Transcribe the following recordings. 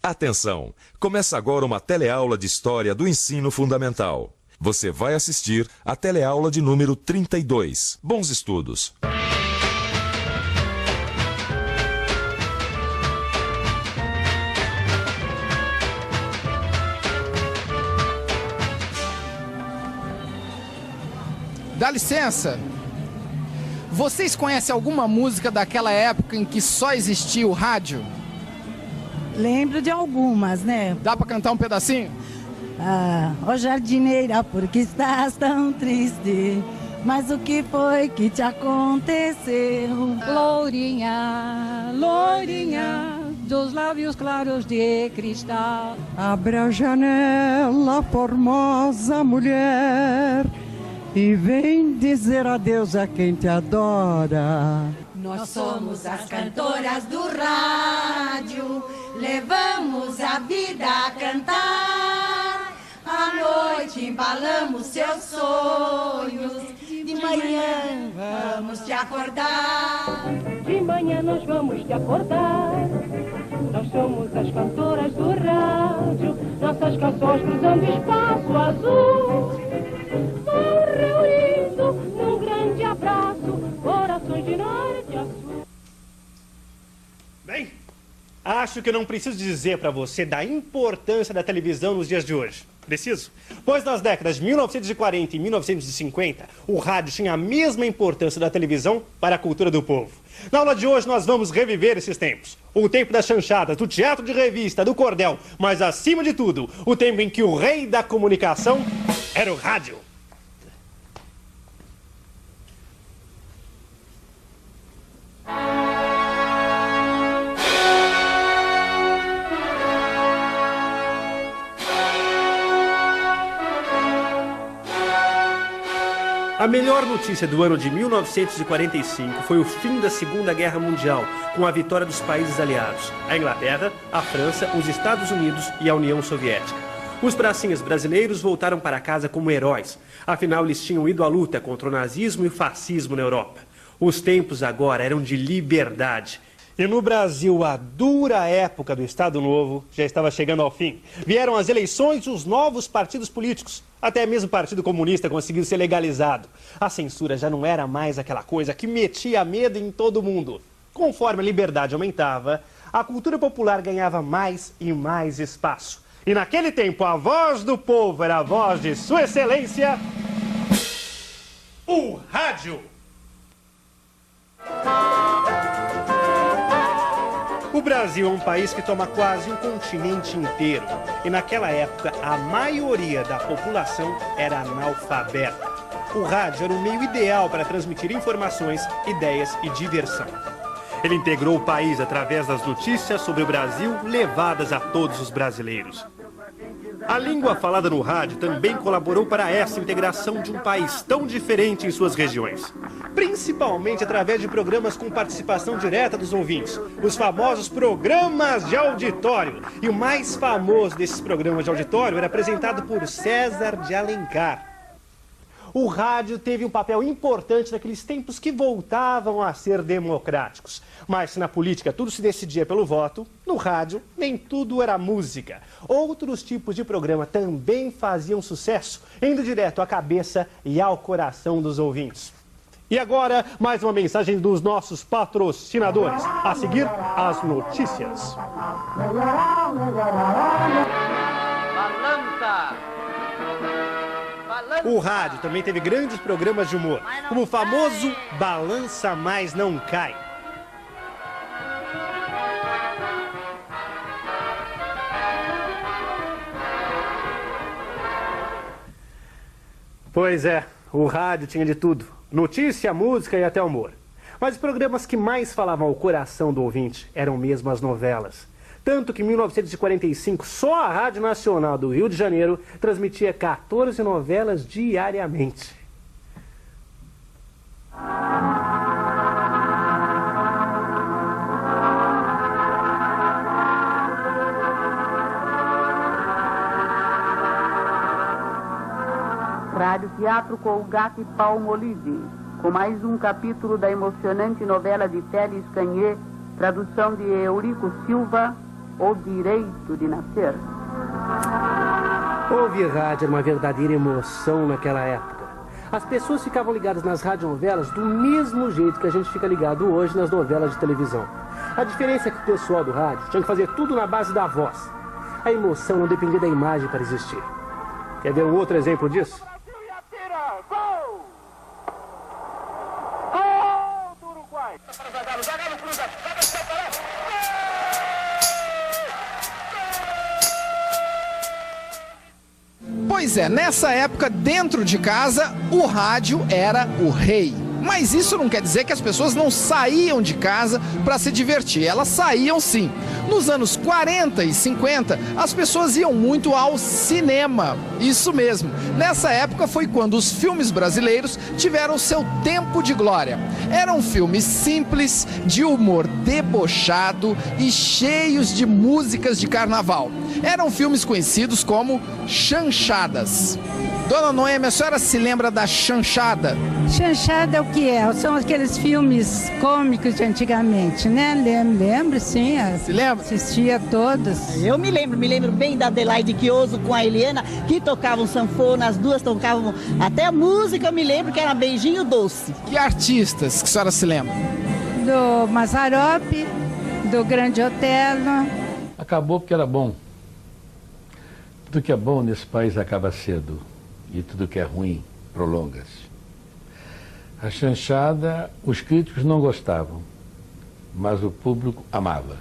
Atenção! Começa agora uma teleaula de História do Ensino Fundamental. Você vai assistir a teleaula de número 32. Bons estudos! Dá licença! Vocês conhecem alguma música daquela época em que só existia o rádio? Lembro de algumas, né? Dá pra cantar um pedacinho? Ó jardineira, por que estás tão triste? Mas o que foi que te aconteceu? Lourinha, lourinha, dos lábios claros de cristal. Abre a janela, formosa mulher, e vem dizer adeus a quem te adora. Nós somos as cantoras do rádio, levamos a vida a cantar. À noite embalamos seus sonhos, de manhã vamos te acordar. De manhã nós vamos te acordar. Nós somos as cantoras do rádio, nossas canções cruzando espaço azul. Vão reunindo num grande abraço, corações de norte a sul. Bem, acho que eu não preciso dizer para você da importância da televisão nos dias de hoje. Preciso? Pois nas décadas de 1940 e 1950, o rádio tinha a mesma importância da televisão para a cultura do povo. Na aula de hoje nós vamos reviver esses tempos. O tempo das chanchadas, do teatro de revista, do cordel, mas acima de tudo, o tempo em que o rei da comunicação era o rádio. A melhor notícia do ano de 1945 foi o fim da Segunda Guerra Mundial, com a vitória dos países aliados, a Inglaterra, a França, os Estados Unidos e a União Soviética. Os pracinhas brasileiros voltaram para casa como heróis, afinal eles tinham ido à luta contra o nazismo e o fascismo na Europa. Os tempos agora eram de liberdade. E no Brasil, a dura época do Estado Novo já estava chegando ao fim. Vieram as eleições e os novos partidos políticos. Até mesmo o Partido Comunista conseguiu ser legalizado. A censura já não era mais aquela coisa que metia medo em todo mundo. Conforme a liberdade aumentava, a cultura popular ganhava mais e mais espaço. E naquele tempo, a voz do povo era a voz de Sua Excelência, o rádio. O Brasil é um país que toma quase um continente inteiro. E naquela época, a maioria da população era analfabeta. O rádio era o meio ideal para transmitir informações, ideias e diversão. Ele integrou o país através das notícias sobre o Brasil levadas a todos os brasileiros. A língua falada no rádio também colaborou para essa integração de um país tão diferente em suas regiões. Principalmente através de programas com participação direta dos ouvintes, os famosos programas de auditório. E o mais famoso desses programas de auditório era apresentado por César de Alencar. O rádio teve um papel importante naqueles tempos que voltavam a ser democráticos. Mas se na política tudo se decidia pelo voto, no rádio nem tudo era música. Outros tipos de programa também faziam sucesso, indo direto à cabeça e ao coração dos ouvintes. E agora, mais uma mensagem dos nossos patrocinadores. A seguir, as notícias. Balança! O rádio também teve grandes programas de humor, como o famoso Balança Mas Não Cai. Pois é, o rádio tinha de tudo. Notícia, música e até humor. Mas os programas que mais falavam ao coração do ouvinte eram mesmo as novelas. Tanto que em 1945, só a Rádio Nacional do Rio de Janeiro transmitia 14 novelas diariamente. Rádio Teatro Colgate Palmolive, com mais um capítulo da emocionante novela de Félix Canhê, tradução de Eurico Silva, o direito de nascer. Ouvir rádio era uma verdadeira emoção naquela época. As pessoas ficavam ligadas nas radionovelas do mesmo jeito que a gente fica ligado hoje nas novelas de televisão. A diferença é que o pessoal do rádio tinha que fazer tudo na base da voz. A emoção não dependia da imagem para existir. Quer ver um outro exemplo disso? Pois é, nessa época, dentro de casa, o rádio era o rei. Mas isso não quer dizer que as pessoas não saíam de casa para se divertir. Elas saíam sim. Nos anos 40 e 50, as pessoas iam muito ao cinema. Isso mesmo. Nessa época foi quando os filmes brasileiros tiveram seu tempo de glória. Eram filmes simples, de humor debochado e cheios de músicas de carnaval. Eram filmes conhecidos como chanchadas. Dona Noêmia, a senhora se lembra da chanchada? Chanchada é o que é? São aqueles filmes cômicos de antigamente, né? Lembro, sim. Se lembra? Assistia todos. Eu me lembro bem da Adelaide Chioso com a Eliana, que tocavam sanfona, as duas tocavam, até a música eu me lembro que era Beijinho Doce. Que artistas que a senhora se lembra? Do Mazzaropi, do Grande Otelo. Acabou porque era bom. Tudo que é bom nesse país acaba cedo. E tudo que é ruim prolonga-se. A chanchada, os críticos não gostavam, mas o público amava.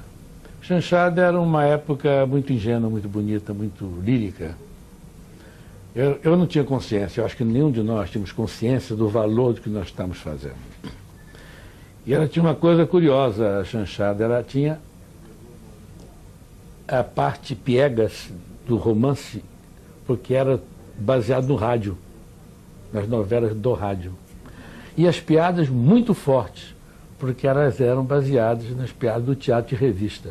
Chanchada era uma época muito ingênua, muito bonita, muito lírica. Eu não tinha consciência, eu acho que nenhum de nós tínhamos consciência do valor do que nós estamos fazendo. E ela tinha uma coisa curiosa, a chanchada, ela tinha a parte piegas do romance, porque era baseado no rádio, nas novelas do rádio. E as piadas muito fortes, porque elas eram baseadas nas piadas do teatro de revista.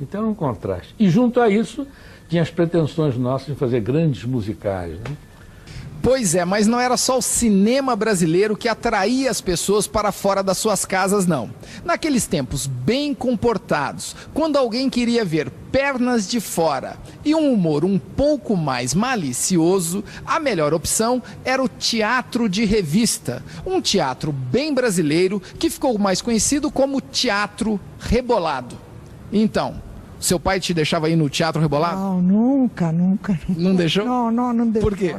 Então era um contraste. E junto a isso, tinha as pretensões nossas de fazer grandes musicais, né? Pois é, mas não era só o cinema brasileiro que atraía as pessoas para fora das suas casas, não. Naqueles tempos bem comportados, quando alguém queria ver pernas de fora e um humor um pouco mais malicioso, a melhor opção era o teatro de revista. Um teatro bem brasileiro que ficou mais conhecido como teatro rebolado. Então, seu pai te deixava ir no teatro rebolado? Não, nunca. Não deixou? Não deixou. Por quê?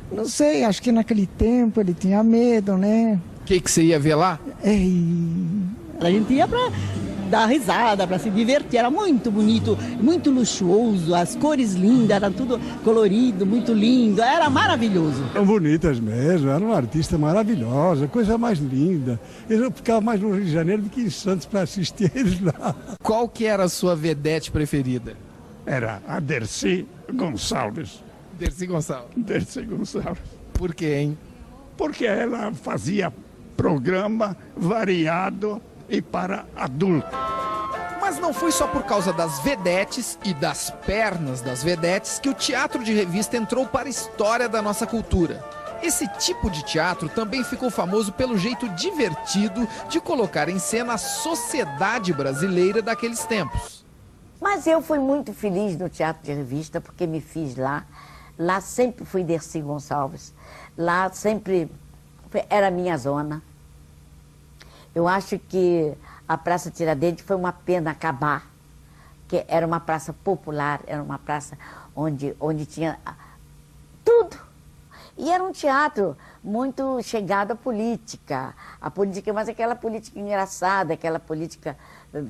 Não sei, acho que naquele tempo ele tinha medo, né? O que você ia ver lá? A gente ia pra dar risada, pra se divertir, era muito bonito, muito luxuoso, as cores lindas, era tudo colorido, muito lindo, era maravilhoso. Eram bonitas mesmo, era uma artista maravilhosa, coisa mais linda. Eu ficava mais no Rio de Janeiro do que em Santos para assistir eles lá. Qual que era a sua vedete preferida? Era a Dercy Gonçalves. Dercy Gonçalves. Dercy Gonçalves. Por quê, hein? Porque ela fazia programa variado e para adultos. Mas não foi só por causa das vedetes e das pernas das vedetes que o teatro de revista entrou para a história da nossa cultura. Esse tipo de teatro também ficou famoso pelo jeito divertido de colocar em cena a sociedade brasileira daqueles tempos. Mas eu fui muito feliz no teatro de revista porque me fiz lá. Lá sempre fui Dercy Gonçalves. Lá sempre era a minha zona. Eu acho que a Praça Tiradentes foi uma pena acabar, que era uma praça popular, era uma praça onde tinha tudo. E era um teatro muito chegado à política, mas aquela política engraçada, aquela política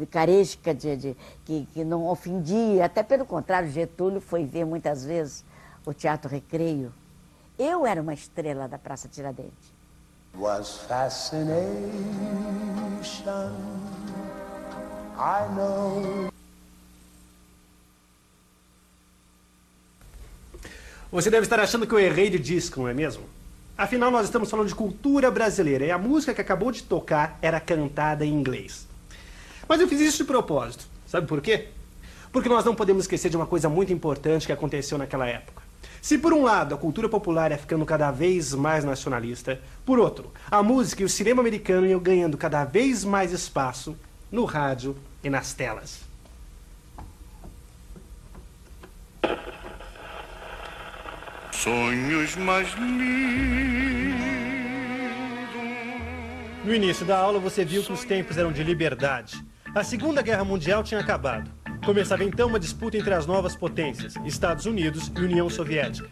caresca, que não ofendia, até pelo contrário, Getúlio foi ver muitas vezes o Teatro Recreio. Eu era uma estrela da Praça Tiradentes. Was fascination, I know. Você deve estar achando que eu errei de disco, não é mesmo? Afinal, nós estamos falando de cultura brasileira e a música que acabou de tocar era cantada em inglês. Mas eu fiz isso de propósito. Sabe por quê? Porque nós não podemos esquecer de uma coisa muito importante que aconteceu naquela época. Se por um lado a cultura popular ia ficando cada vez mais nacionalista, por outro, a música e o cinema americano iam ganhando cada vez mais espaço no rádio e nas telas. sonhos mais lindos. No início da aula você viu que os tempos eram de liberdade. A Segunda Guerra Mundial tinha acabado. Começava então uma disputa entre as novas potências, Estados Unidos e União Soviética.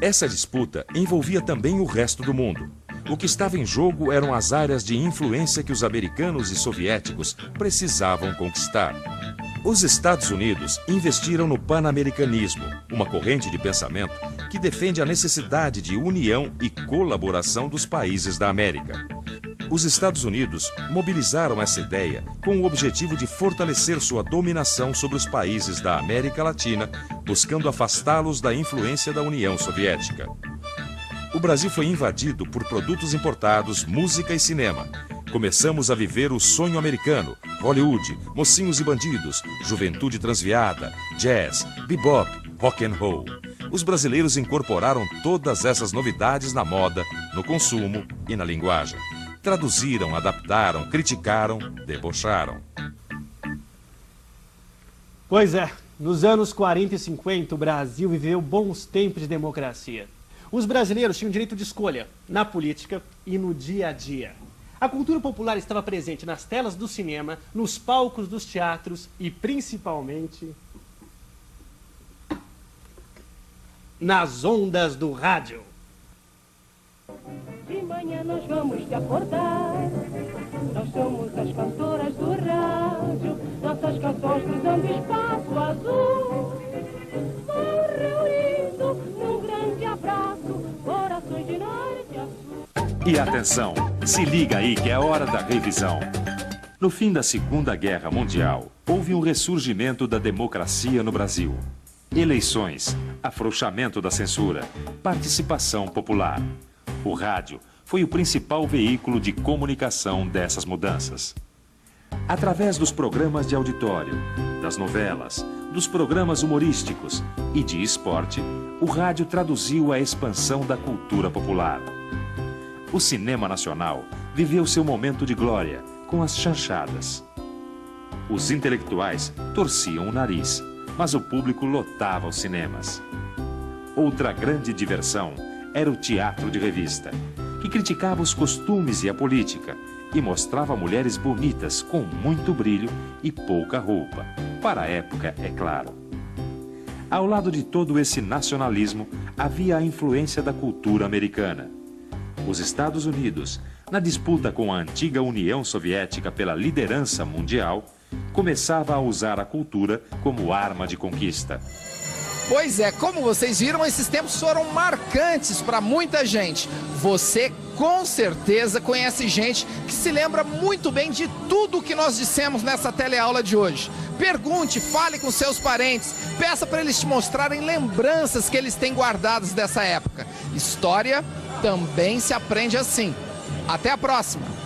Essa disputa envolvia também o resto do mundo. O que estava em jogo eram as áreas de influência que os americanos e soviéticos precisavam conquistar. Os Estados Unidos investiram no pan-americanismo, uma corrente de pensamento que defende a necessidade de união e colaboração dos países da América. Os Estados Unidos mobilizaram essa ideia com o objetivo de fortalecer sua dominação sobre os países da América Latina, buscando afastá-los da influência da União Soviética. O Brasil foi invadido por produtos importados, música e cinema. Começamos a viver o sonho americano, Hollywood, mocinhos e bandidos, juventude transviada, jazz, bebop, rock and roll. Os brasileiros incorporaram todas essas novidades na moda, no consumo e na linguagem. Traduziram, adaptaram, criticaram, debocharam. Pois é, nos anos 40 e 50 o Brasil viveu bons tempos de democracia. Os brasileiros tinham direito de escolha na política e no dia a dia. A cultura popular estava presente nas telas do cinema, nos palcos dos teatros e principalmente nas ondas do rádio. De manhã nós vamos te acordar, nós somos as cantoras do rádio, nossas canções cruzando espaço azul, vão reunindo num grande abraço, corações de norte a sul. E atenção, se liga aí que é hora da revisão. No fim da Segunda Guerra Mundial, houve um ressurgimento da democracia no Brasil. Eleições, afrouxamento da censura, participação popular. O rádio foi o principal veículo de comunicação dessas mudanças. Através dos programas de auditório, das novelas, dos programas humorísticos e de esporte, o rádio traduziu a expansão da cultura popular. O cinema nacional viveu seu momento de glória com as chanchadas. Os intelectuais torciam o nariz, mas o público lotava os cinemas. Outra grande diversão era o teatro de revista, que criticava os costumes e a política e mostrava mulheres bonitas com muito brilho e pouca roupa, para a época, é claro. Ao lado de todo esse nacionalismo, havia a influência da cultura americana. Os Estados Unidos, na disputa com a antiga União Soviética pela liderança mundial, começava a usar a cultura como arma de conquista. Pois é, como vocês viram, esses tempos foram marcantes para muita gente. Você, com certeza, conhece gente que se lembra muito bem de tudo o que nós dissemos nessa teleaula de hoje. Pergunte, fale com seus parentes, peça para eles te mostrarem lembranças que eles têm guardadas dessa época. História também se aprende assim. Até a próxima!